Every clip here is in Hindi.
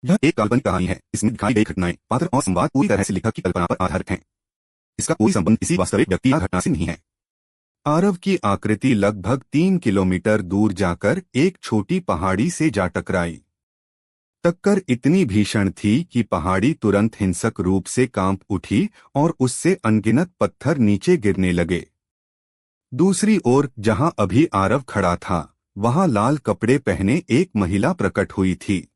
यह एक काल्पनिक कहानी है। इसमें दिखाई गई घटनाएं, पात्र और संवाद पूरी तरह से लेखक की कल्पना पर आधारित हैं। इसका कोई संबंध किसी वास्तविक व्यक्ति या घटना से नहीं है। आरव की आकृति लगभग 3 किलोमीटर दूर जाकर एक छोटी पहाड़ी से जा टकराई। टक्कर इतनी भीषण थी कि पहाड़ी तुरंत हिंसक रूप से कांप उठी और उससे अनगिनत पत्थर नीचे गिरने लगे। दूसरी ओर जहां अभी आरव खड़ा था, वहां लाल कपड़े पहने एक महिला प्रकट हुई थी।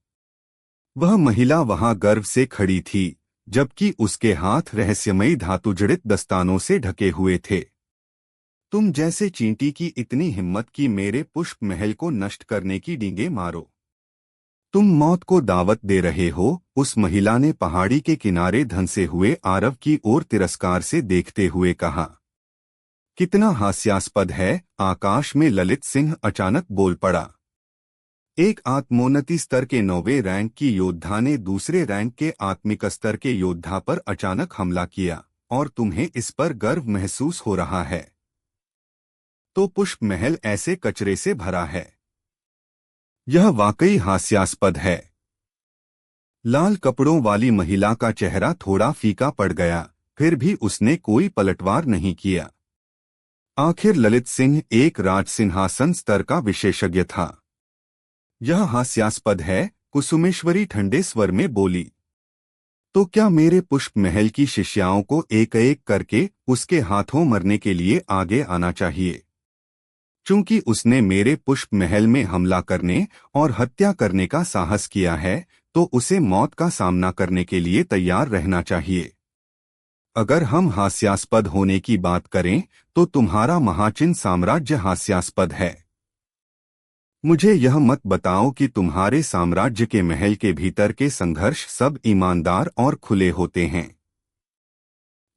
वह महिला वहां गर्व से खड़ी थी, जबकि उसके हाथ रहस्यमयी धातुजड़ित दस्तानों से ढके हुए थे। तुम जैसे चींटी की इतनी हिम्मत कि मेरे पुष्प महल को नष्ट करने की डींगे मारो। तुम मौत को दावत दे रहे हो, उस महिला ने पहाड़ी के किनारे धंसे हुए आरव की ओर तिरस्कार से देखते हुए कहा। कितना हास्यास्पद है। आकाश में ललित सिंह अचानक बोल पड़ा। एक आत्मोन्नति स्तर के 9वें रैंक की योद्धा ने दूसरे रैंक के आत्मिक स्तर के योद्धा पर अचानक हमला किया, और तुम्हें इस पर गर्व महसूस हो रहा है। तो पुष्प महल ऐसे कचरे से भरा है। यह वाकई हास्यास्पद है। लाल कपड़ों वाली महिला का चेहरा थोड़ा फीका पड़ गया, फिर भी उसने कोई पलटवार नहीं किया। आखिर ललित सिंह एक राजसिंहासन स्तर का विशेषज्ञ था। यह हास्यास्पद है, कुसुमेश्वरी ठंडे स्वर में बोली। तो क्या मेरे पुष्प महल की शिष्याओं को एक एक करके उसके हाथों मरने के लिए आगे आना चाहिए? चूंकि उसने मेरे पुष्प महल में हमला करने और हत्या करने का साहस किया है, तो उसे मौत का सामना करने के लिए तैयार रहना चाहिए। अगर हम हास्यास्पद होने की बात करें, तो तुम्हारा महाचिन साम्राज्य हास्यास्पद है। मुझे यह मत बताओ कि तुम्हारे साम्राज्य के महल के भीतर के संघर्ष सब ईमानदार और खुले होते हैं।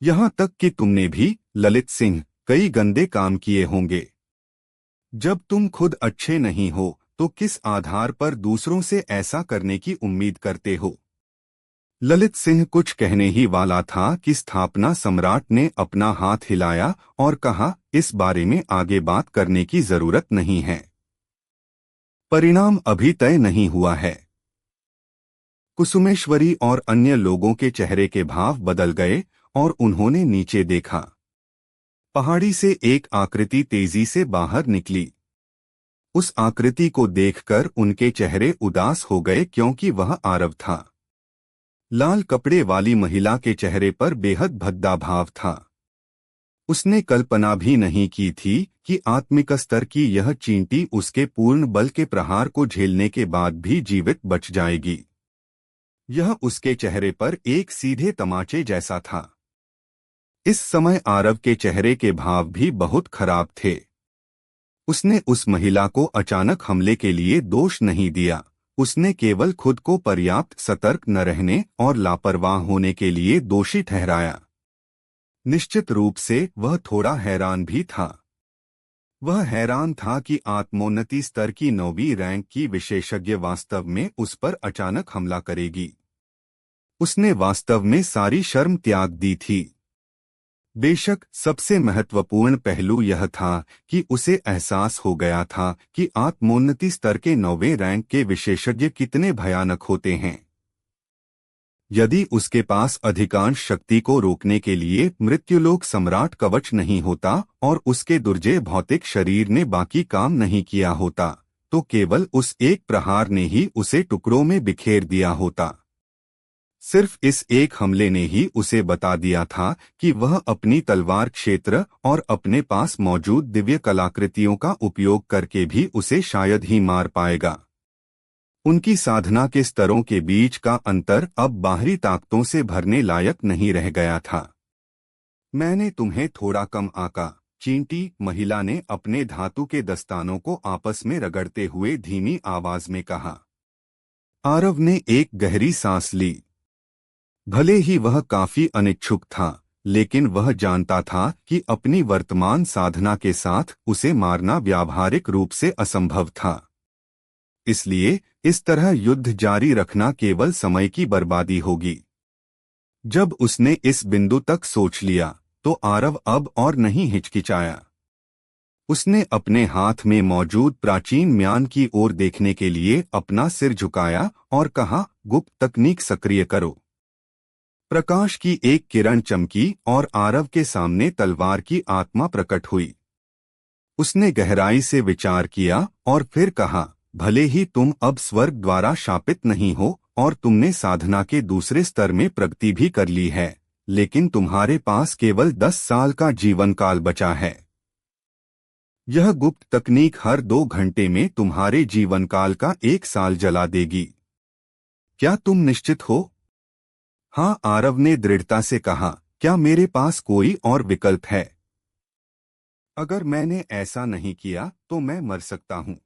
यहां तक कि तुमने भी, ललित सिंह, कई गंदे काम किए होंगे। जब तुम खुद अच्छे नहीं हो, तो किस आधार पर दूसरों से ऐसा करने की उम्मीद करते हो? ललित सिंह कुछ कहने ही वाला था कि स्थापना सम्राट ने अपना हाथ हिलाया और कहा, इस बारे में आगे बात करने की जरूरत नहीं है। परिणाम अभी तय नहीं हुआ है। कुसुमेश्वरी और अन्य लोगों के चेहरे के भाव बदल गए और उन्होंने नीचे देखा। पहाड़ी से एक आकृति तेजी से बाहर निकली। उस आकृति को देखकर उनके चेहरे उदास हो गए, क्योंकि वह आरव था। लाल कपड़े वाली महिला के चेहरे पर बेहद भद्दा भाव था। उसने कल्पना भी नहीं की थी कि आत्मिक स्तर की यह चींटी उसके पूर्ण बल के प्रहार को झेलने के बाद भी जीवित बच जाएगी। यह उसके चेहरे पर एक सीधे तमाचे जैसा था। इस समय आरव के चेहरे के भाव भी बहुत खराब थे। उसने उस महिला को अचानक हमले के लिए दोष नहीं दिया। उसने केवल खुद को पर्याप्त सतर्क न रहने और लापरवाह होने के लिए दोषी ठहराया। निश्चित रूप से वह थोड़ा हैरान भी था। वह हैरान था कि आत्मोन्नति स्तर की 9वीं रैंक की विशेषज्ञ वास्तव में उस पर अचानक हमला करेगी। उसने वास्तव में सारी शर्म त्याग दी थी। बेशक सबसे महत्वपूर्ण पहलू यह था कि उसे एहसास हो गया था कि आत्मोन्नति स्तर के 9वें रैंक के विशेषज्ञ कितने भयानक होते हैं। यदि उसके पास अधिकांश शक्ति को रोकने के लिए मृत्युलोक सम्राट कवच नहीं होता और उसके दुर्जय भौतिक शरीर ने बाकी काम नहीं किया होता, तो केवल उस एक प्रहार ने ही उसे टुकड़ों में बिखेर दिया होता। सिर्फ इस एक हमले ने ही उसे बता दिया था कि वह अपनी तलवार क्षेत्र और अपने पास मौजूद दिव्य कलाकृतियों का उपयोग करके भी उसे शायद ही मार पाएगा। उनकी साधना के स्तरों के बीच का अंतर अब बाहरी ताकतों से भरने लायक नहीं रह गया था। मैंने तुम्हें थोड़ा कम आंका, चींटी, महिला ने अपने धातु के दस्तानों को आपस में रगड़ते हुए धीमी आवाज में कहा। आरव ने एक गहरी सांस ली। भले ही वह काफी अनिच्छुक था, लेकिन वह जानता था कि अपनी वर्तमान साधना के साथ उसे मारना व्यावहारिक रूप से असंभव था। इसलिए इस तरह युद्ध जारी रखना केवल समय की बर्बादी होगी। जब उसने इस बिंदु तक सोच लिया, तो आरव अब और नहीं हिचकिचाया। उसने अपने हाथ में मौजूद प्राचीन म्यान की ओर देखने के लिए अपना सिर झुकाया और कहा, गुप्त तकनीक सक्रिय करो। प्रकाश की एक किरण चमकी और आरव के सामने तलवार की आत्मा प्रकट हुई। उसने गहराई से विचार किया और फिर कहा, भले ही तुम अब स्वर्ग द्वारा शापित नहीं हो और तुमने साधना के दूसरे स्तर में प्रगति भी कर ली है, लेकिन तुम्हारे पास केवल 10 साल का जीवन काल बचा है। यह गुप्त तकनीक हर 2 घंटे में तुम्हारे जीवन काल का 1 साल जला देगी। क्या तुम निश्चित हो? हाँ, आरव ने दृढ़ता से कहा। क्या मेरे पास कोई और विकल्प है? अगर मैंने ऐसा नहीं किया तो मैं मर सकता हूँ।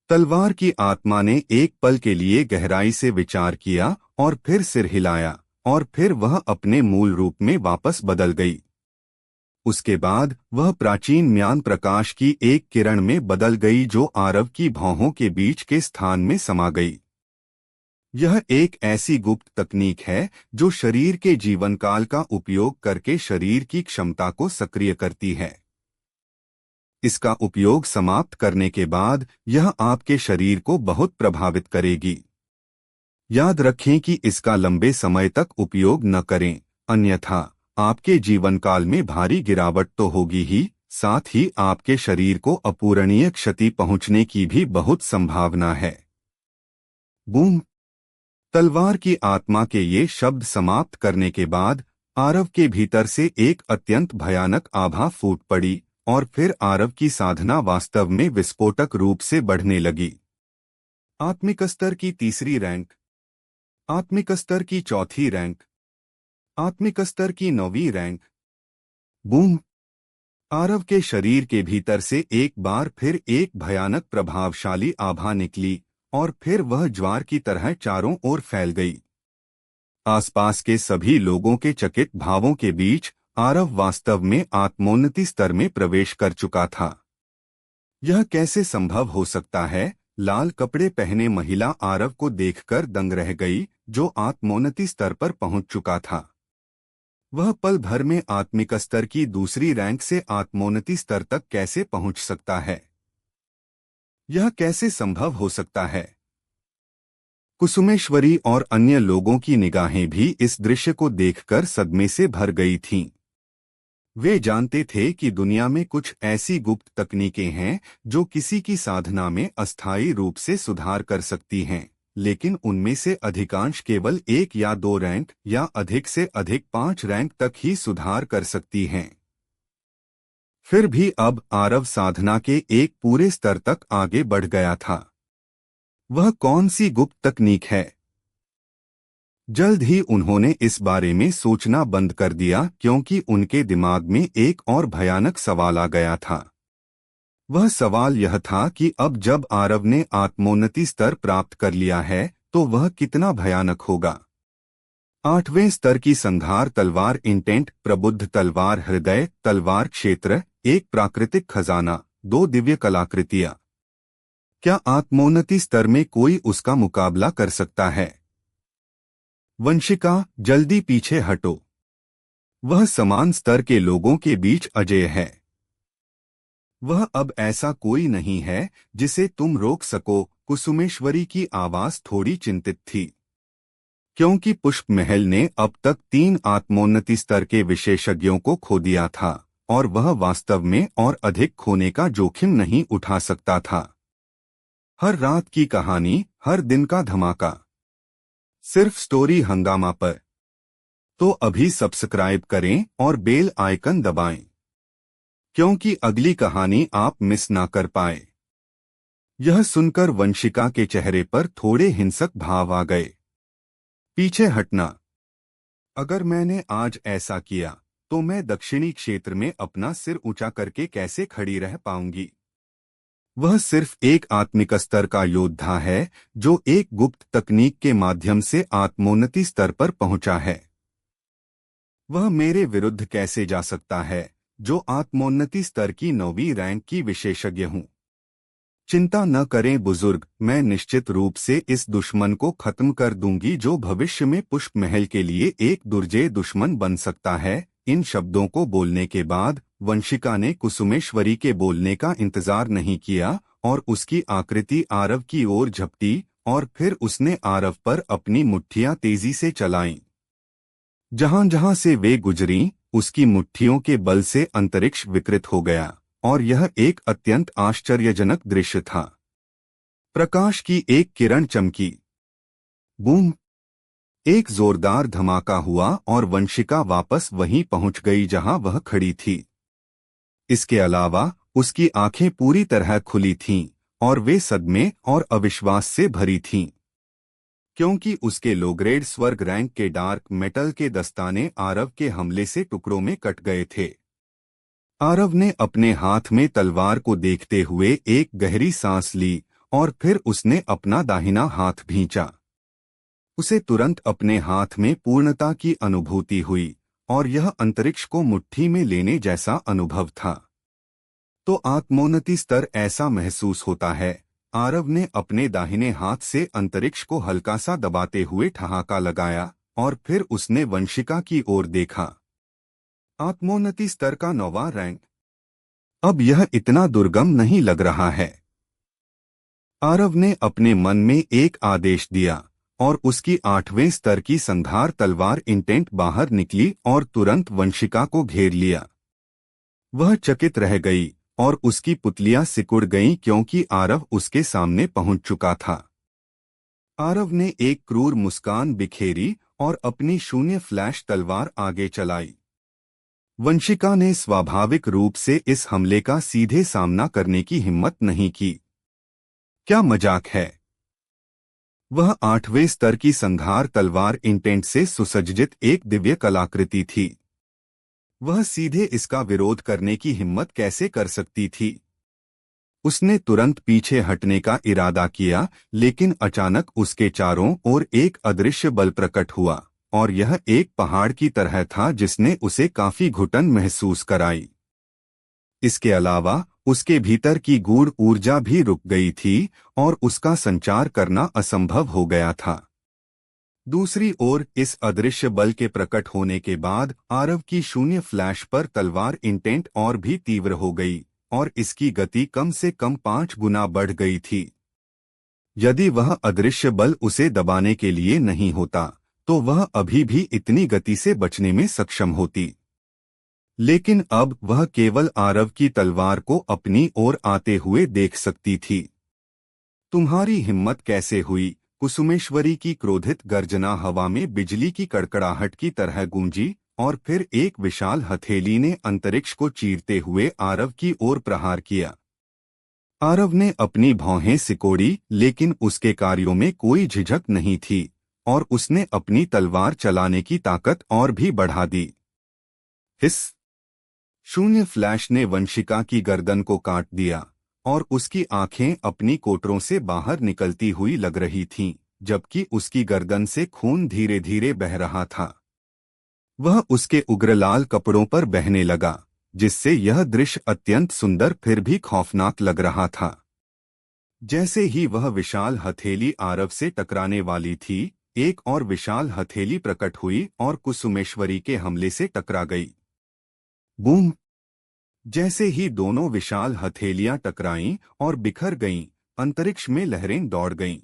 तलवार की आत्मा ने एक पल के लिए गहराई से विचार किया और फिर सिर हिलाया और फिर वह अपने मूल रूप में वापस बदल गई। उसके बाद वह प्राचीन म्यान प्रकाश की एक किरण में बदल गई जो आरव की भौहों के बीच के स्थान में समा गई। यह एक ऐसी गुप्त तकनीक है जो शरीर के जीवन काल का उपयोग करके शरीर की क्षमता को सक्रिय करती है। इसका उपयोग समाप्त करने के बाद यह आपके शरीर को बहुत प्रभावित करेगी। याद रखें कि इसका लंबे समय तक उपयोग न करें, अन्यथा आपके जीवन काल में भारी गिरावट तो होगी ही, साथ ही आपके शरीर को अपूरणीय क्षति पहुंचने की भी बहुत संभावना है। बूम! तलवार की आत्मा के ये शब्द समाप्त करने के बाद आरव के भीतर से एक अत्यंत भयानक आभा फूट पड़ी और फिर आरव की साधना वास्तव में विस्फोटक रूप से बढ़ने लगी। आत्मिक स्तर की 3री रैंक, आत्मिक स्तर की 4थी रैंक, आत्मिक स्तर की 9वीं रैंक। बूम! आरव के शरीर के भीतर से एक बार फिर एक भयानक प्रभावशाली आभा निकली और फिर वह ज्वार की तरह चारों ओर फैल गई। आसपास के सभी लोगों के चकित भावों के बीच आरव वास्तव में आत्मोन्नति स्तर में प्रवेश कर चुका था। यह कैसे संभव हो सकता है? लाल कपड़े पहने महिला आरव को देखकर दंग रह गई, जो आत्मोन्नति स्तर पर पहुंच चुका था। वह पल भर में आत्मिक स्तर की 2री रैंक से आत्मोन्नति स्तर तक कैसे पहुंच सकता है? यह कैसे संभव हो सकता है? कुसुमेश्वरी और अन्य लोगों की निगाहें भी इस दृश्य को देखकर सदमे से भर गई थीं। वे जानते थे कि दुनिया में कुछ ऐसी गुप्त तकनीकें हैं जो किसी की साधना में अस्थायी रूप से सुधार कर सकती हैं, लेकिन उनमें से अधिकांश केवल 1 या 2 रैंक या अधिक से अधिक 5 रैंक तक ही सुधार कर सकती हैं। फिर भी अब आरव साधना के एक पूरे स्तर तक आगे बढ़ गया था। वह कौन सी गुप्त तकनीक है? जल्द ही उन्होंने इस बारे में सोचना बंद कर दिया क्योंकि उनके दिमाग में एक और भयानक सवाल आ गया था। वह सवाल यह था कि अब जब आरव ने आत्मोन्नति स्तर प्राप्त कर लिया है तो वह कितना भयानक होगा। 8वें स्तर की संहार तलवार, इंटेंट, प्रबुद्ध तलवार, हृदय तलवार, क्षेत्र, एक प्राकृतिक खजाना, 2 दिव्य कलाकृतियां। क्या आत्मोन्नति स्तर में कोई उसका मुकाबला कर सकता है? वंशिका, जल्दी पीछे हटो। वह समान स्तर के लोगों के अजेय अजेय है। वह अब ऐसा कोई नहीं है जिसे तुम रोक सको। कुसुमेश्वरी की आवाज थोड़ी चिंतित थी, क्योंकि पुष्प महल ने अब तक 3 आत्मोन्नति स्तर के विशेषज्ञों को खो दिया था और वह वास्तव में और अधिक खोने का जोखिम नहीं उठा सकता था। हर रात की कहानी, हर दिन का धमाका, सिर्फ स्टोरी हंगामा पर। तो अभी सब्सक्राइब करें और बेल आइकन दबाएं, क्योंकि अगली कहानी आप मिस ना कर पाए। यह सुनकर वंशिका के चेहरे पर थोड़े हिंसक भाव आ गए। पीछे हटना। अगर मैंने आज ऐसा किया तो मैं दक्षिणी क्षेत्र में अपना सिर ऊंचा करके कैसे खड़ी रह पाऊंगी? वह सिर्फ एक आत्मिक स्तर का योद्धा है जो एक गुप्त तकनीक के माध्यम से आत्मोन्नति स्तर पर पहुंचा है। वह मेरे विरुद्ध कैसे जा सकता है जो आत्मोन्नति स्तर की 9वीं रैंक की विशेषज्ञ हूं? चिंता न करें बुजुर्ग, मैं निश्चित रूप से इस दुश्मन को खत्म कर दूंगी जो भविष्य में पुष्प महल के लिए एक दुर्जय दुश्मन बन सकता है। इन शब्दों को बोलने के बाद वंशिका ने कुसुमेश्वरी के बोलने का इंतजार नहीं किया और उसकी आकृति आरव की ओर झपटी और फिर उसने आरव पर अपनी मुट्ठियां तेजी से चलाईं। जहां जहां से वे गुजरीं, उसकी मुट्ठियों के बल से अंतरिक्ष विकृत हो गया और यह एक अत्यंत आश्चर्यजनक दृश्य था। प्रकाश की एक किरण चमकी। बूम! एक जोरदार धमाका हुआ और वंशिका वापस वहीं पहुंच गई जहां वह खड़ी थी। इसके अलावा उसकी आंखें पूरी तरह खुली थीं और वे सदमे और अविश्वास से भरी थीं, क्योंकि उसके लो ग्रेड स्वर्ग रैंक के डार्क मेटल के दस्ताने आरव के हमले से टुकड़ों में कट गए थे। आरव ने अपने हाथ में तलवार को देखते हुए एक गहरी सांस ली और फिर उसने अपना दाहिना हाथ भींचा। उसे तुरंत अपने हाथ में पूर्णता की अनुभूति हुई और यह अंतरिक्ष को मुट्ठी में लेने जैसा अनुभव था। तो आत्मोन्नति स्तर ऐसा महसूस होता है। आरव ने अपने दाहिने हाथ से अंतरिक्ष को हल्का सा दबाते हुए ठहाका लगाया और फिर उसने वंशिका की ओर देखा। आत्मोन्नति स्तर का 9वां रैंक। अब यह इतना दुर्गम नहीं लग रहा है। आरव ने अपने मन में एक आदेश दिया और उसकी 8वें स्तर की संधार तलवार इंटेंट बाहर निकली और तुरंत वंशिका को घेर लिया। वह चकित रह गई और उसकी पुतलियां सिकुड़ गईं क्योंकि आरव उसके सामने पहुंच चुका था। आरव ने एक क्रूर मुस्कान बिखेरी और अपनी शून्य फ्लैश तलवार आगे चलाई। वंशिका ने स्वाभाविक रूप से इस हमले का सीधे सामना करने की हिम्मत नहीं की। क्या मजाक है? वह 8वें स्तर की संघार तलवार इंटेंट से सुसज्जित एक दिव्य कलाकृति थी। वह सीधे इसका विरोध करने की हिम्मत कैसे कर सकती थी? उसने तुरंत पीछे हटने का इरादा किया, लेकिन अचानक उसके चारों ओर एक अदृश्य बल प्रकट हुआ और यह एक पहाड़ की तरह था जिसने उसे काफी घुटन महसूस कराई। इसके अलावा उसके भीतर की गूढ़ ऊर्जा भी रुक गई थी और उसका संचार करना असंभव हो गया था। दूसरी ओर इस अदृश्य बल के प्रकट होने के बाद आरव की शून्य फ्लैश पर तलवार इंटेंट और भी तीव्र हो गई और इसकी गति कम से कम 5 गुना बढ़ गई थी। यदि वह अदृश्य बल उसे दबाने के लिए नहीं होता तो वह अभी भी इतनी गति से बचने में सक्षम होती, लेकिन अब वह केवल आरव की तलवार को अपनी ओर आते हुए देख सकती थी। तुम्हारी हिम्मत कैसे हुई? कुसुमेश्वरी की क्रोधित गर्जना हवा में बिजली की कड़कड़ाहट की तरह गूंजी और फिर एक विशाल हथेली ने अंतरिक्ष को चीरते हुए आरव की ओर प्रहार किया। आरव ने अपनी भौहें सिकोड़ी, लेकिन उसके कार्यों में कोई झिझक नहीं थी और उसने अपनी तलवार चलाने की ताकत और भी बढ़ा दी। हिस! शून्य फ्लैश ने वंशिका की गर्दन को काट दिया और उसकी आंखें अपनी कोटरों से बाहर निकलती हुई लग रही थीं, जबकि उसकी गर्दन से खून धीरे धीरे बह रहा था। वह उसके उग्र लाल कपड़ों पर बहने लगा, जिससे यह दृश्य अत्यंत सुंदर फिर भी खौफनाक लग रहा था। जैसे ही वह विशाल हथेली आरव से टकराने वाली थी, एक और विशाल हथेली प्रकट हुई और कुसुमेश्वरी के हमले से टकरा गई। बूम! जैसे ही दोनों विशाल हथेलियां टकराईं और बिखर गईं, अंतरिक्ष में लहरें दौड़ गईं।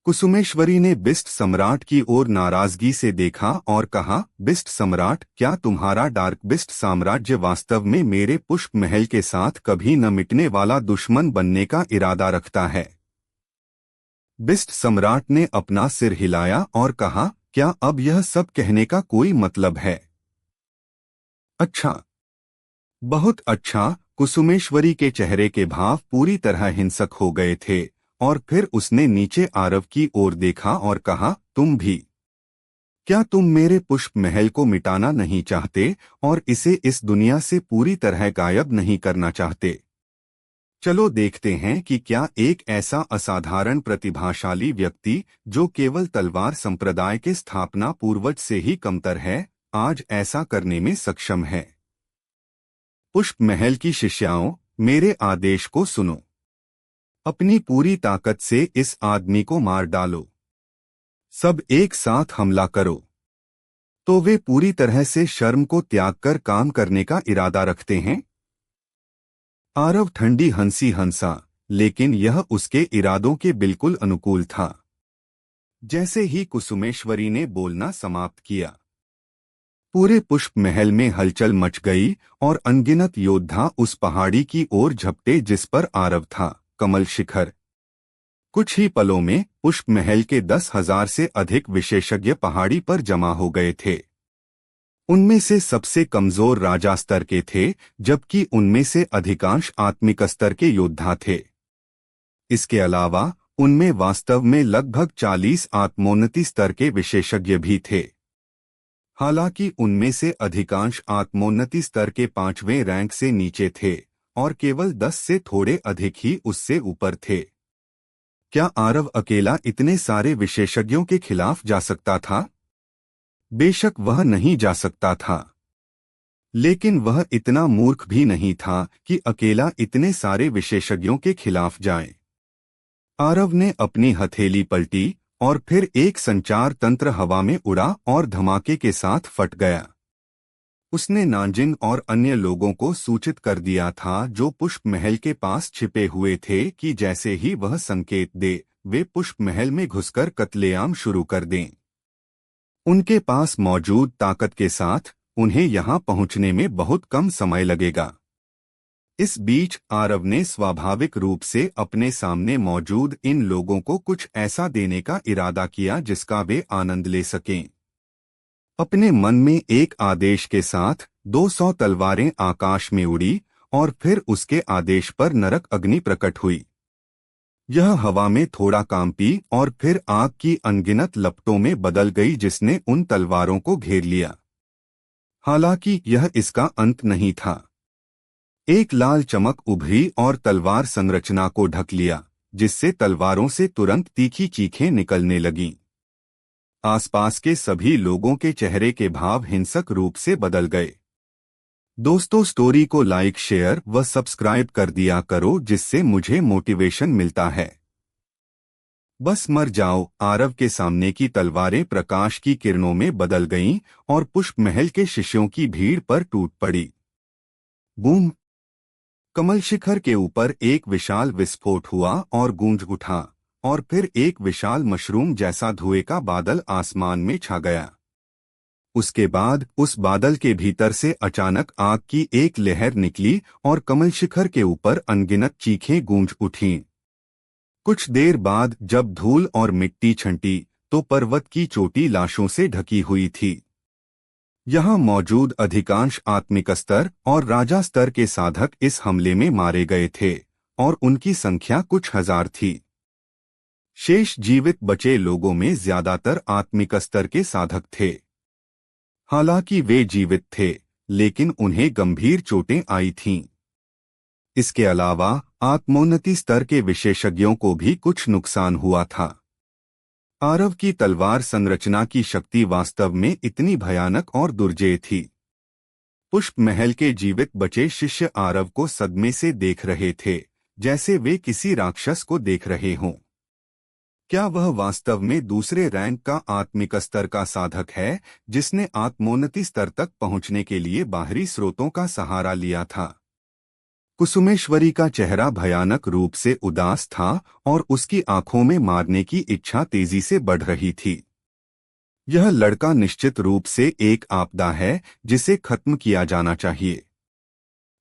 कुसुमेश्वरी ने बिस्ट सम्राट की ओर नाराजगी से देखा और कहा, बिस्ट सम्राट, क्या तुम्हारा डार्क बिस्ट साम्राज्य वास्तव में मेरे पुष्प महल के साथ कभी न मिटने वाला दुश्मन बनने का इरादा रखता है? बिस्ट सम्राट ने अपना सिर हिलाया और कहा, क्या अब यह सब कहने का कोई मतलब है? अच्छा, बहुत अच्छा। कुसुमेश्वरी के चेहरे के भाव पूरी तरह हिंसक हो गए थे और फिर उसने नीचे आरव की ओर देखा और कहा, तुम भी? क्या तुम मेरे पुष्प महल को मिटाना नहीं चाहते और इसे इस दुनिया से पूरी तरह गायब नहीं करना चाहते? चलो देखते हैं कि क्या एक ऐसा असाधारण प्रतिभाशाली व्यक्ति जो केवल तलवार संप्रदाय के स्थापना पूर्वज से ही कमतर है, आज ऐसा करने में सक्षम है। पुष्प महल की शिष्याओं, मेरे आदेश को सुनो। अपनी पूरी ताकत से इस आदमी को मार डालो। सब एक साथ हमला करो। तो वे पूरी तरह से शर्म को त्याग कर काम करने का इरादा रखते हैं। आरव ठंडी हंसी हंसा, लेकिन यह उसके इरादों के बिल्कुल अनुकूल था। जैसे ही कुसुमेश्वरी ने बोलना समाप्त किया, पूरे पुष्प महल में हलचल मच गई और अनगिनत योद्धा उस पहाड़ी की ओर झपटे जिस पर आरव था, कमल शिखर। कुछ ही पलों में पुष्प महल के 10,000 से अधिक विशेषज्ञ पहाड़ी पर जमा हो गए थे। उनमें से सबसे कमजोर राजा स्तर के थे, जबकि उनमें से अधिकांश आत्मिक स्तर के योद्धा थे। इसके अलावा उनमें वास्तव में लगभग 40 आत्मोन्नति स्तर के विशेषज्ञ भी थे। हालांकि उनमें से अधिकांश आत्मोन्नति स्तर के 5वें रैंक से नीचे थे और केवल 10 से थोड़े अधिक ही उससे ऊपर थे। क्या आरव अकेला इतने सारे विशेषज्ञों के खिलाफ जा सकता था? बेशक वह नहीं जा सकता था, लेकिन वह इतना मूर्ख भी नहीं था कि अकेला इतने सारे विशेषज्ञों के खिलाफ जाए। आरव ने अपनी हथेली पलटी और फिर एक संचार तंत्र हवा में उड़ा और धमाके के साथ फट गया। उसने नांजिन और अन्य लोगों को सूचित कर दिया था जो पुष्प महल के पास छिपे हुए थे कि जैसे ही वह संकेत दे, वे पुष्प महल में घुसकर कत्लेआम शुरू कर दें। उनके पास मौजूद ताकत के साथ उन्हें यहां पहुंचने में बहुत कम समय लगेगा। इस बीच आरव ने स्वाभाविक रूप से अपने सामने मौजूद इन लोगों को कुछ ऐसा देने का इरादा किया जिसका वे आनंद ले सकें। अपने मन में एक आदेश के साथ 200 तलवारें आकाश में उड़ी और फिर उसके आदेश पर नरक अग्नि प्रकट हुई। यह हवा में थोड़ा कांपी और फिर आग की अनगिनत लपटों में बदल गई जिसने उन तलवारों को घेर लिया। हालांकि यह इसका अंत नहीं था। एक लाल चमक उभरी और तलवार संरचना को ढक लिया, जिससे तलवारों से तुरंत तीखी चीखें निकलने लगीं। आसपास के सभी लोगों के चेहरे के भाव हिंसक रूप से बदल गए। दोस्तों, स्टोरी को लाइक, शेयर व सब्सक्राइब कर दिया करो जिससे मुझे मोटिवेशन मिलता है। बस मर जाओ। आरव के सामने की तलवारें प्रकाश की किरणों में बदल गईं और पुष्प महल के शिष्यों की भीड़ पर टूट पड़ी। बूम! कमल शिखर के ऊपर एक विशाल विस्फोट हुआ और गूंज उठा और फिर एक विशाल मशरूम जैसा धुएं का बादल आसमान में छा गया। उसके बाद उस बादल के भीतर से अचानक आग की एक लहर निकली और कमल शिखर के ऊपर अनगिनत चीखें गूंज उठीं। कुछ देर बाद जब धूल और मिट्टी छंटी तो पर्वत की चोटी लाशों से ढकी हुई थी। यहाँ मौजूद अधिकांश आत्मिक स्तर और राजा स्तर के साधक इस हमले में मारे गए थे और उनकी संख्या कुछ हजार थी। शेष जीवित बचे लोगों में ज्यादातर आत्मिक स्तर के साधक थे। हालांकि वे जीवित थे, लेकिन उन्हें गंभीर चोटें आई थीं। इसके अलावा आत्मोन्नति स्तर के विशेषज्ञों को भी कुछ नुकसान हुआ था। आरव की तलवार संरचना की शक्ति वास्तव में इतनी भयानक और दुर्जेय थी। पुष्प महल के जीवित बचे शिष्य आरव को सदमे से देख रहे थे, जैसे वे किसी राक्षस को देख रहे हों। क्या वह वास्तव में दूसरे रैंक का आत्मिक स्तर का साधक है, जिसने आत्मोन्नति स्तर तक पहुंचने के लिए बाहरी स्रोतों का सहारा लिया था? कुसुमेश्वरी का चेहरा भयानक रूप से उदास था और उसकी आंखों में मारने की इच्छा तेजी से बढ़ रही थी। यह लड़का निश्चित रूप से एक आपदा है जिसे खत्म किया जाना चाहिए।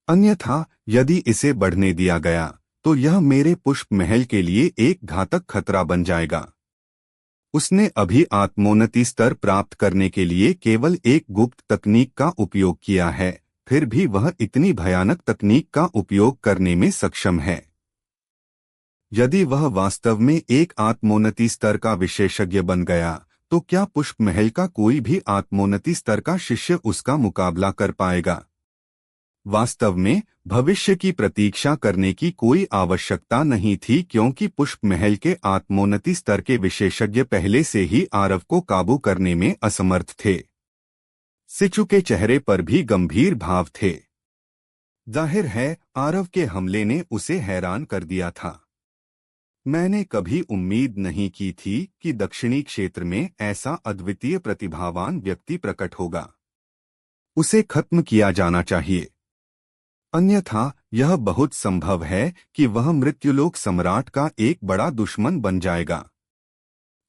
अन्यथा यदि इसे बढ़ने दिया गया तो यह मेरे पुष्प महल के लिए एक घातक खतरा बन जाएगा। उसने अभी आत्मोन्नति स्तर प्राप्त करने के लिए केवल एक गुप्त तकनीक का उपयोग किया है, फिर भी वह इतनी भयानक तकनीक का उपयोग करने में सक्षम है। यदि वह वास्तव में एक आत्मोन्नति स्तर का विशेषज्ञ बन गया तो क्या पुष्प महल का कोई भी आत्मोन्नति स्तर का शिष्य उसका मुकाबला कर पाएगा? वास्तव में भविष्य की प्रतीक्षा करने की कोई आवश्यकता नहीं थी, क्योंकि पुष्प महल के आत्मोन्नति स्तर के विशेषज्ञ पहले से ही आरव को काबू करने में असमर्थ थे। सिचू के चेहरे पर भी गंभीर भाव थे। जाहिर है आरव के हमले ने उसे हैरान कर दिया था। मैंने कभी उम्मीद नहीं की थी कि दक्षिणी क्षेत्र में ऐसा अद्वितीय प्रतिभावान व्यक्ति प्रकट होगा। उसे खत्म किया जाना चाहिए, अन्यथा यह बहुत संभव है कि वह मृत्युलोक सम्राट का एक बड़ा दुश्मन बन जाएगा।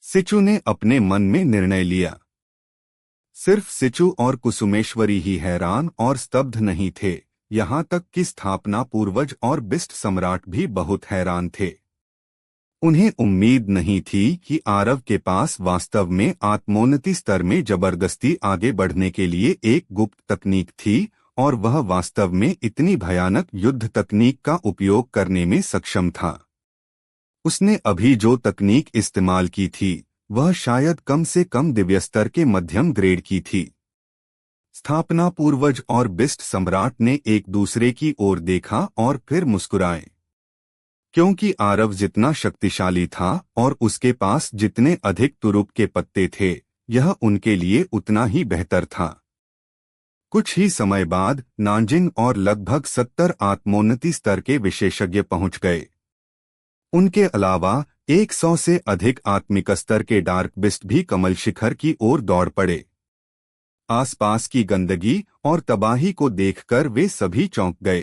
सिचु ने अपने मन में निर्णय लिया। सिर्फ सिचु और कुसुमेश्वरी ही हैरान और स्तब्ध नहीं थे, यहाँ तक कि स्थापना पूर्वज और बिस्ट सम्राट भी बहुत हैरान थे। उन्हें उम्मीद नहीं थी कि आरव के पास वास्तव में आत्मोन्नति स्तर में जबरदस्ती आगे बढ़ने के लिए एक गुप्त तकनीक थी, और वह वास्तव में इतनी भयानक युद्ध तकनीक का उपयोग करने में सक्षम था। उसने अभी जो तकनीक इस्तेमाल की थी वह शायद कम से कम दिव्य स्तर के मध्यम ग्रेड की थी। स्थापना पूर्वज और बिस्ट सम्राट ने एक दूसरे की ओर देखा और फिर मुस्कुराए, क्योंकि आरव जितना शक्तिशाली था और उसके पास जितने अधिक तुरुप के पत्ते थे, यह उनके लिए उतना ही बेहतर था। कुछ ही समय बाद नानजिंग और लगभग 70 आत्मोन्नति स्तर के विशेषज्ञ पहुंच गए। उनके अलावा 100 से अधिक आत्मिक स्तर के डार्क बिस्ट भी कमल शिखर की ओर दौड़ पड़े। आसपास की गंदगी और तबाही को देखकर वे सभी चौंक गए।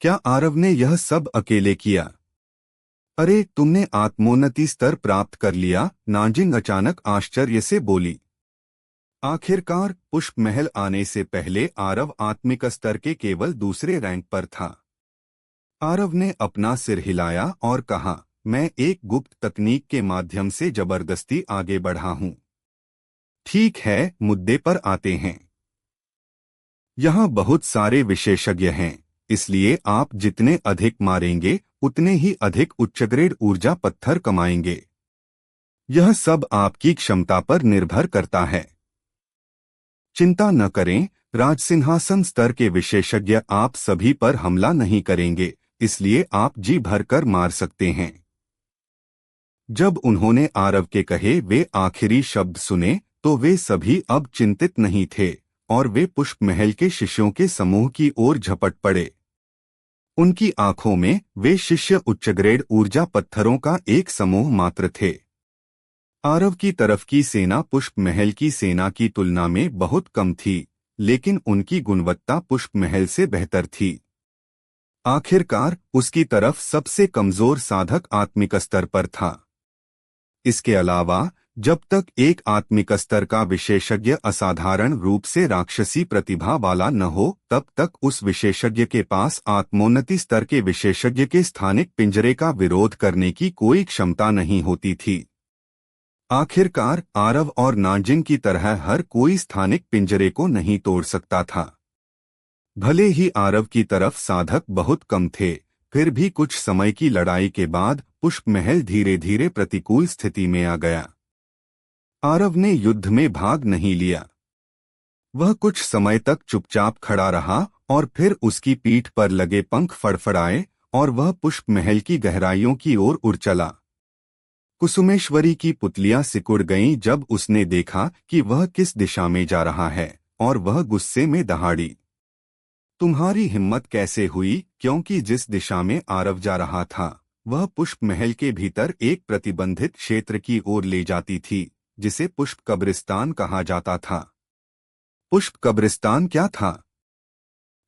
क्या आरव ने यह सब अकेले किया? अरे, तुमने आत्मोन्नति स्तर प्राप्त कर लिया, नानजिंग अचानक आश्चर्य से बोली। आखिरकार पुष्प महल आने से पहले आरव आत्मिक स्तर के केवल दूसरे रैंक पर था। आरव ने अपना सिर हिलाया और कहा, मैं एक गुप्त तकनीक के माध्यम से जबरदस्ती आगे बढ़ा हूं। ठीक है, मुद्दे पर आते हैं। यहाँ बहुत सारे विशेषज्ञ हैं, इसलिए आप जितने अधिक मारेंगे उतने ही अधिक उच्चग्रेड ऊर्जा पत्थर कमाएंगे। यह सब आपकी क्षमता पर निर्भर करता है। चिंता न करें, राजसिंहासन स्तर के विशेषज्ञ आप सभी पर हमला नहीं करेंगे, इसलिए आप जी भरकर मार सकते हैं। जब उन्होंने आरव के कहे वे आखिरी शब्द सुने तो वे सभी अब चिंतित नहीं थे और वे पुष्प महल के शिष्यों के समूह की ओर झपट पड़े। उनकी आंखों में वे शिष्य उच्चग्रेड ऊर्जा पत्थरों का एक समूह मात्र थे। आरव की तरफ की सेना पुष्प महल की सेना की तुलना में बहुत कम थी, लेकिन उनकी गुणवत्ता पुष्प महल से बेहतर थी। आखिरकार उसकी तरफ सबसे कमजोर साधक आत्मिक स्तर पर था। इसके अलावा जब तक एक आत्मिक स्तर का विशेषज्ञ असाधारण रूप से राक्षसी प्रतिभा वाला न हो, तब तक उस विशेषज्ञ के पास आत्मोन्नति स्तर के विशेषज्ञ के स्थानिक पिंजरे का विरोध करने की कोई क्षमता नहीं होती थी। आखिरकार आरव और नानजिंग की तरह हर कोई स्थानिक पिंजरे को नहीं तोड़ सकता था। भले ही आरव की तरफ साधक बहुत कम थे, फिर भी कुछ समय की लड़ाई के बाद पुष्प महल धीरे धीरे प्रतिकूल स्थिति में आ गया। आरव ने युद्ध में भाग नहीं लिया। वह कुछ समय तक चुपचाप खड़ा रहा और फिर उसकी पीठ पर लगे पंख फड़फड़ाए और वह पुष्प महल की गहराइयों की ओर उड़ चला। कुसुमेश्वरी की पुतलियां सिकुड़ गईं जब उसने देखा कि वह किस दिशा में जा रहा है, और वह गुस्से में दहाड़ी। तुम्हारी हिम्मत कैसे हुई? क्योंकि जिस दिशा में आरव जा रहा था वह पुष्प महल के भीतर एक प्रतिबंधित क्षेत्र की ओर ले जाती थी, जिसे पुष्प कब्रिस्तान कहा जाता था। पुष्प कब्रिस्तान क्या था?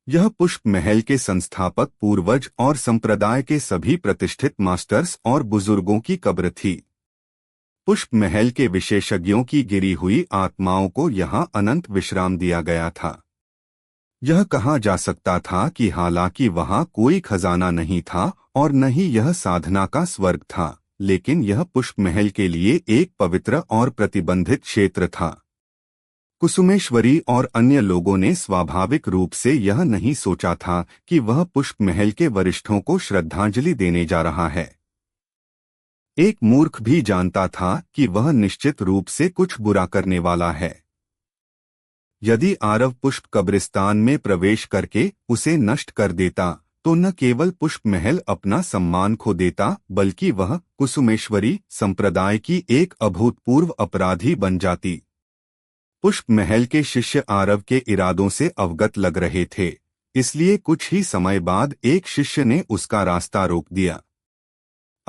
यह पुष्प महल के संस्थापक पूर्वज और संप्रदाय के सभी प्रतिष्ठित मास्टर्स और बुजुर्गों की कब्र थी। पुष्प महल के विशेषज्ञों की गिरी हुई आत्माओं को यहाँ अनंत विश्राम दिया गया था। यह कहा जा सकता था कि हालांकि वहाँ कोई खजाना नहीं था और न ही यह साधना का स्वर्ग था, लेकिन यह पुष्प महल के लिए एक पवित्र और प्रतिबंधित क्षेत्र था। कुसुमेश्वरी और अन्य लोगों ने स्वाभाविक रूप से यह नहीं सोचा था कि वह पुष्प महल के वरिष्ठों को श्रद्धांजलि देने जा रहा है। एक मूर्ख भी जानता था कि वह निश्चित रूप से कुछ बुरा करने वाला है। यदि आरव पुष्प कब्रिस्तान में प्रवेश करके उसे नष्ट कर देता तो न केवल पुष्प महल अपना सम्मान खो देता, बल्कि वह कुसुमेश्वरी संप्रदाय की एक अभूतपूर्व अपराधी बन जाती। पुष्प महल के शिष्य आरव के इरादों से अवगत लग रहे थे, इसलिए कुछ ही समय बाद एक शिष्य ने उसका रास्ता रोक दिया।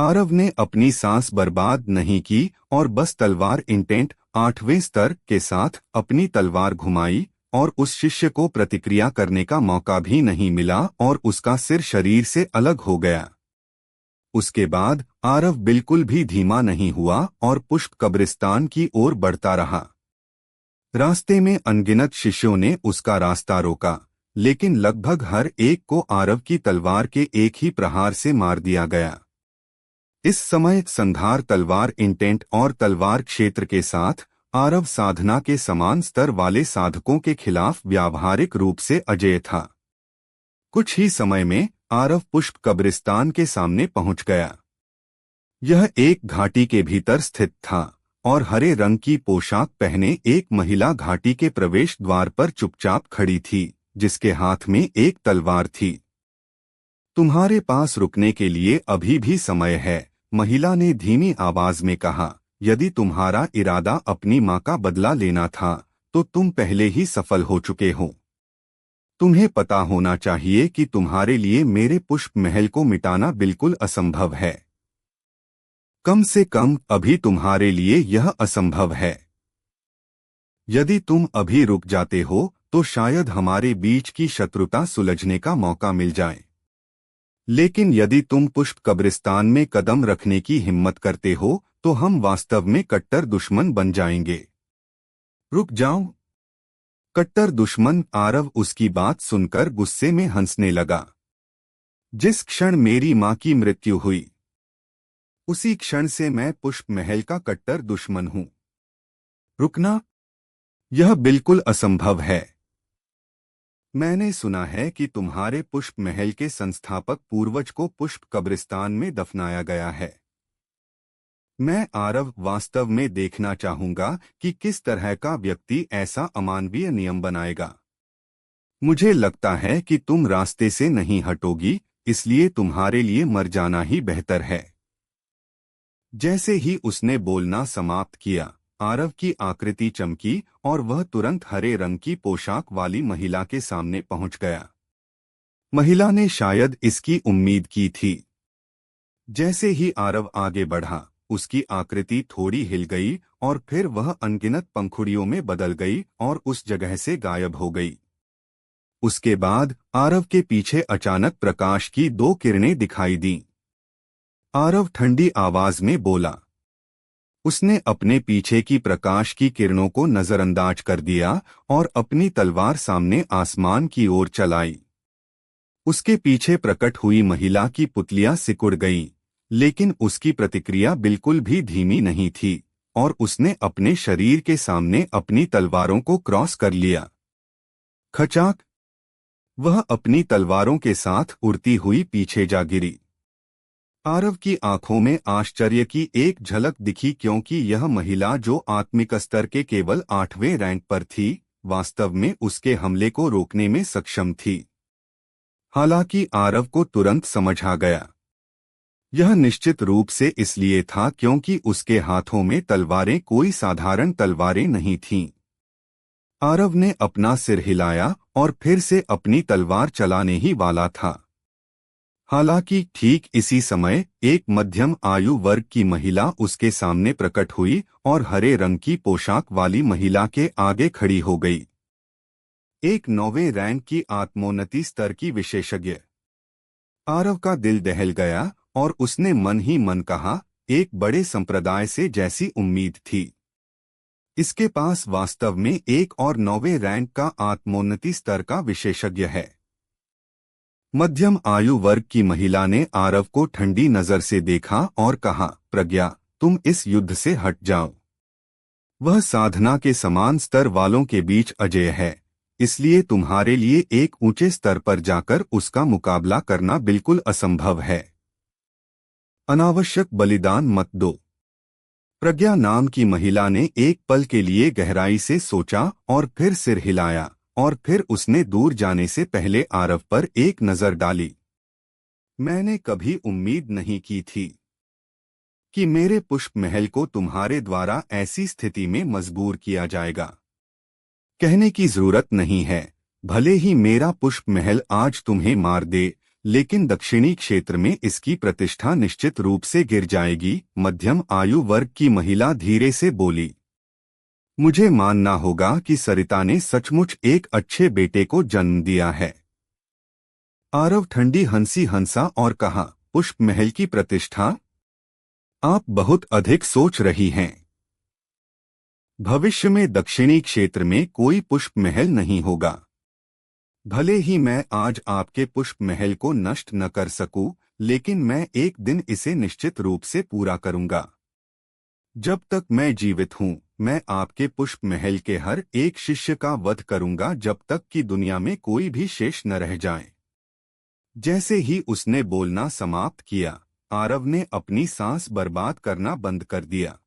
आरव ने अपनी सांस बर्बाद नहीं की और बस तलवार इंटेंट 8वें स्तर के साथ अपनी तलवार घुमाई और उस शिष्य को प्रतिक्रिया करने का मौका भी नहीं मिला और उसका सिर शरीर से अलग हो गया। उसके बाद आरव बिल्कुल भी धीमा नहीं हुआ और पुष्प कब्रिस्तान की ओर बढ़ता रहा। रास्ते में अनगिनत शिष्यों ने उसका रास्ता रोका, लेकिन लगभग हर एक को आरव की तलवार के एक ही प्रहार से मार दिया गया। इस समय संघार तलवार इंटेंट और तलवार क्षेत्र के साथ आरव साधना के समान स्तर वाले साधकों के खिलाफ व्यावहारिक रूप से अजेय था। कुछ ही समय में आरव पुष्प कब्रिस्तान के सामने पहुंच गया। यह एक घाटी के भीतर स्थित था और हरे रंग की पोशाक पहने एक महिला घाटी के प्रवेश द्वार पर चुपचाप खड़ी थी, जिसके हाथ में एक तलवार थी। तुम्हारे पास रुकने के लिए अभी भी समय है, महिला ने धीमी आवाज में कहा। यदि तुम्हारा इरादा अपनी मां का बदला लेना था तो तुम पहले ही सफल हो चुके हो। तुम्हें पता होना चाहिए कि तुम्हारे लिए मेरे पुष्प महल को मिटाना बिल्कुल असंभव है। कम से कम अभी तुम्हारे लिए यह असंभव है। यदि तुम अभी रुक जाते हो तो शायद हमारे बीच की शत्रुता सुलझने का मौका मिल जाए। लेकिन यदि तुम पुष्प कब्रिस्तान में कदम रखने की हिम्मत करते हो तो हम वास्तव में कट्टर दुश्मन बन जाएंगे। रुक जाओ। कट्टर दुश्मन? आरव उसकी बात सुनकर गुस्से में हंसने लगा। जिस क्षण मेरी मां की मृत्यु हुई उसी क्षण से मैं पुष्प महल का कट्टर दुश्मन हूं। रुकना? यह बिल्कुल असंभव है। मैंने सुना है कि तुम्हारे पुष्प महल के संस्थापक पूर्वज को पुष्प कब्रिस्तान में दफनाया गया है। मैं आरव वास्तव में देखना चाहूंगा कि किस तरह का व्यक्ति ऐसा अमानवीय नियम बनाएगा। मुझे लगता है कि तुम रास्ते से नहीं हटोगी, इसलिए तुम्हारे लिए मर जाना ही बेहतर है। जैसे ही उसने बोलना समाप्त किया, आरव की आकृति चमकी और वह तुरंत हरे रंग की पोशाक वाली महिला के सामने पहुंच गया। महिला ने शायद इसकी उम्मीद की थी। जैसे ही आरव आगे बढ़ा, उसकी आकृति थोड़ी हिल गई और फिर वह अनगिनत पंखुड़ियों में बदल गई और उस जगह से गायब हो गई। उसके बाद आरव के पीछे अचानक प्रकाश की 2 किरणें दिखाई दीं। आरव ठंडी आवाज में बोला। उसने अपने पीछे की प्रकाश की किरणों को नजरअंदाज कर दिया और अपनी तलवार सामने आसमान की ओर चलाई। उसके पीछे प्रकट हुई महिला की पुतलियां सिकुड़ गईं, लेकिन उसकी प्रतिक्रिया बिल्कुल भी धीमी नहीं थी और उसने अपने शरीर के सामने अपनी तलवारों को क्रॉस कर लिया। खचाक! वह अपनी तलवारों के साथ उड़ती हुई पीछे जा गिरी। आरव की आंखों में आश्चर्य की एक झलक दिखी, क्योंकि यह महिला जो आत्मिक स्तर के केवल 8वें रैंक पर थी, वास्तव में उसके हमले को रोकने में सक्षम थी। हालांकि आरव को तुरंत समझ आ गया। यह निश्चित रूप से इसलिए था क्योंकि उसके हाथों में तलवारें कोई साधारण तलवारें नहीं थीं। आरव ने अपना सिर हिलाया और फिर से अपनी तलवार चलाने ही वाला था। हालांकि ठीक इसी समय एक मध्यम आयु वर्ग की महिला उसके सामने प्रकट हुई और हरे रंग की पोशाक वाली महिला के आगे खड़ी हो गई। एक 9वें रैंक की आत्मोन्नति स्तर की विशेषज्ञ। आरव का दिल दहल गया और उसने मन ही मन कहा, एक बड़े संप्रदाय से जैसी उम्मीद थी। इसके पास वास्तव में एक और 9वें रैंक का आत्मोन्नति स्तर का विशेषज्ञ है। मध्यम आयु वर्ग की महिला ने आरव को ठंडी नजर से देखा और कहा, प्रज्ञा, तुम इस युद्ध से हट जाओ। वह साधना के समान स्तर वालों के अजेय अजेय है, इसलिए तुम्हारे लिए एक ऊंचे स्तर पर जाकर उसका मुकाबला करना बिल्कुल असंभव है। अनावश्यक बलिदान मत दो। प्रज्ञा नाम की महिला ने एक पल के लिए गहराई से सोचा और फिर सिर हिलाया और फिर उसने दूर जाने से पहले आरव पर एक नजर डाली। मैंने कभी उम्मीद नहीं की थी कि मेरे पुष्प महल को तुम्हारे द्वारा ऐसी स्थिति में मजबूर किया जाएगा। कहने की जरूरत नहीं है, भले ही मेरा पुष्प महल आज तुम्हें मार दे, लेकिन दक्षिणी क्षेत्र में इसकी प्रतिष्ठा निश्चित रूप से गिर जाएगी। मध्यम आयु वर्ग की महिला धीरे से बोली, मुझे मानना होगा कि सरिता ने सचमुच एक अच्छे बेटे को जन्म दिया है। आरव ठंडी हंसी हंसा और कहा, पुष्प महल की प्रतिष्ठा? आप बहुत अधिक सोच रही हैं। भविष्य में दक्षिणी क्षेत्र में कोई पुष्प महल नहीं होगा। भले ही मैं आज आपके पुष्प महल को नष्ट न कर सकूं, लेकिन मैं एक दिन इसे निश्चित रूप से पूरा करूंगा। जब तक मैं जीवित हूं, मैं आपके पुष्प महल के हर एक शिष्य का वध करूंगा जब तक कि दुनिया में कोई भी शेष न रह जाए। जैसे ही उसने बोलना समाप्त किया, आरव ने अपनी सांस बर्बाद करना बंद कर दिया।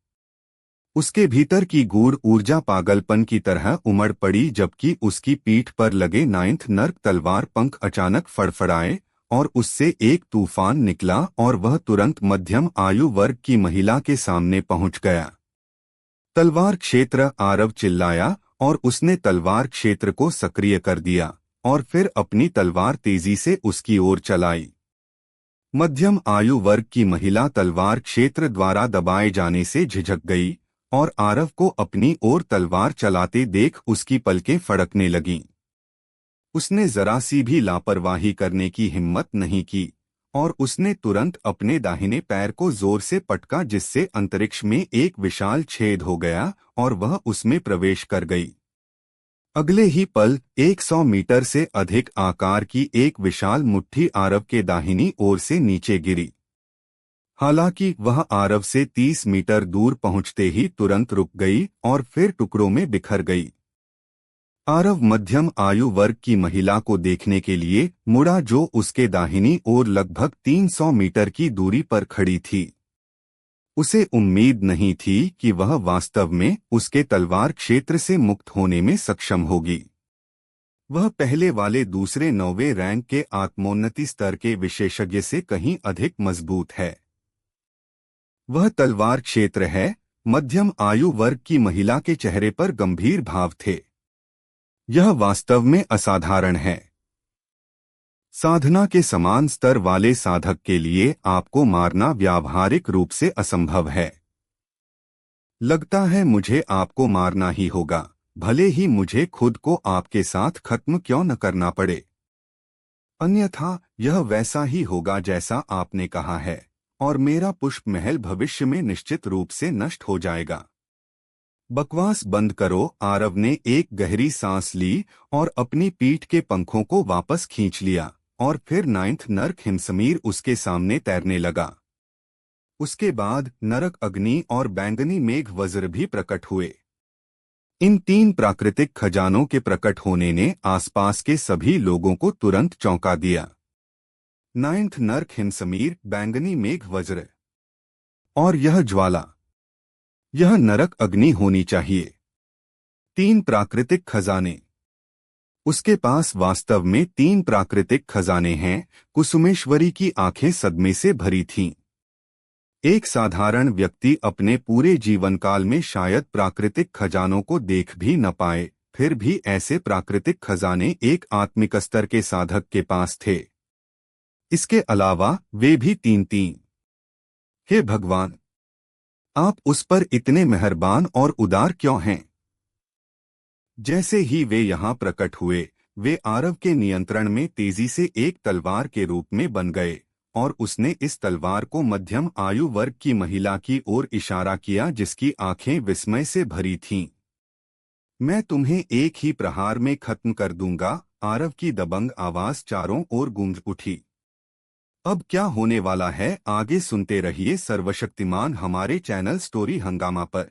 उसके भीतर की गूढ़ ऊर्जा पागलपन की तरह उमड़ पड़ी, जबकि उसकी पीठ पर लगे 9th नर्क तलवार पंख अचानक फड़फड़ाए और उससे एक तूफान निकला और वह तुरंत मध्यम आयु वर्ग की महिला के सामने पहुंच गया। तलवार क्षेत्र! आरव चिल्लाया और उसने तलवार क्षेत्र को सक्रिय कर दिया और फिर अपनी तलवार तेजी से उसकी ओर चलाई। मध्यम आयु वर्ग की महिला तलवार क्षेत्र द्वारा दबाए जाने से झिझक गई और आरव को अपनी ओर तलवार चलाते देख उसकी पलकें फड़कने लगीं। उसने जरा सी भी लापरवाही करने की हिम्मत नहीं की और उसने तुरंत अपने दाहिने पैर को जोर से पटका, जिससे अंतरिक्ष में एक विशाल छेद हो गया और वह उसमें प्रवेश कर गई। अगले ही पल 100 मीटर से अधिक आकार की एक विशाल मुट्ठी आरव के दाहिनी ओर से नीचे गिरी। हालांकि वह आरव से 30 मीटर दूर पहुंचते ही तुरंत रुक गई और फिर टुकड़ों में बिखर गई। आरव मध्यम आयु वर्ग की महिला को देखने के लिए मुड़ा, जो उसके दाहिनी ओर लगभग 300 मीटर की दूरी पर खड़ी थी। उसे उम्मीद नहीं थी कि वह वास्तव में उसके तलवार क्षेत्र से मुक्त होने में सक्षम होगी। वह पहले वाले दूसरे 9वें रैंक के आत्मोन्नति स्तर के विशेषज्ञ से कहीं अधिक मजबूत है। वह तलवार क्षेत्र है। मध्यम आयु वर्ग की महिला के चेहरे पर गंभीर भाव थे। यह वास्तव में असाधारण है। साधना के समान स्तर वाले साधक के लिए आपको मारना व्यावहारिक रूप से असंभव है। लगता है मुझे आपको मारना ही होगा, भले ही मुझे खुद को आपके साथ खत्म क्यों न करना पड़े। अन्यथा यह वैसा ही होगा जैसा आपने कहा है और मेरा पुष्प महल भविष्य में निश्चित रूप से नष्ट हो जाएगा। बकवास बंद करो। आरव ने एक गहरी सांस ली और अपनी पीठ के पंखों को वापस खींच लिया और फिर 9th नर्क हिमसमीर उसके सामने तैरने लगा। उसके बाद नरक अग्नि और बैंगनी मेघ वज्र भी प्रकट हुए। इन 3 प्राकृतिक खजानों के प्रकट होने ने आसपास के सभी लोगों को तुरंत चौंका दिया। 9th नर्क हिमसमीर, बैंगनी मेघ वज्र और यह ज्वाला, यह नरक अग्नि होनी चाहिए। 3 प्राकृतिक खजाने। उसके पास वास्तव में 3 प्राकृतिक खजाने हैं। कुसुमेश्वरी की आंखें सदमे से भरी थीं। एक साधारण व्यक्ति अपने पूरे जीवनकाल में शायद प्राकृतिक खजानों को देख भी न पाए, फिर भी ऐसे प्राकृतिक खजाने एक आत्मिक स्तर के साधक के पास थे। इसके अलावा वे भी 3-3। हे भगवान, आप उस पर इतने मेहरबान और उदार क्यों हैं? जैसे ही वे यहाँ प्रकट हुए, वे आरव के नियंत्रण में तेजी से एक तलवार के रूप में बन गए और उसने इस तलवार को मध्यम आयु वर्ग की महिला की ओर इशारा किया, जिसकी आंखें विस्मय से भरी थीं। मैं तुम्हें एक ही प्रहार में खत्म कर दूंगा। आरव की दबंग आवाज चारों ओर गूंज उठी। अब क्या होने वाला है, आगे सुनते रहिए सर्वशक्तिमान हमारे चैनल स्टोरी हंगामा पर।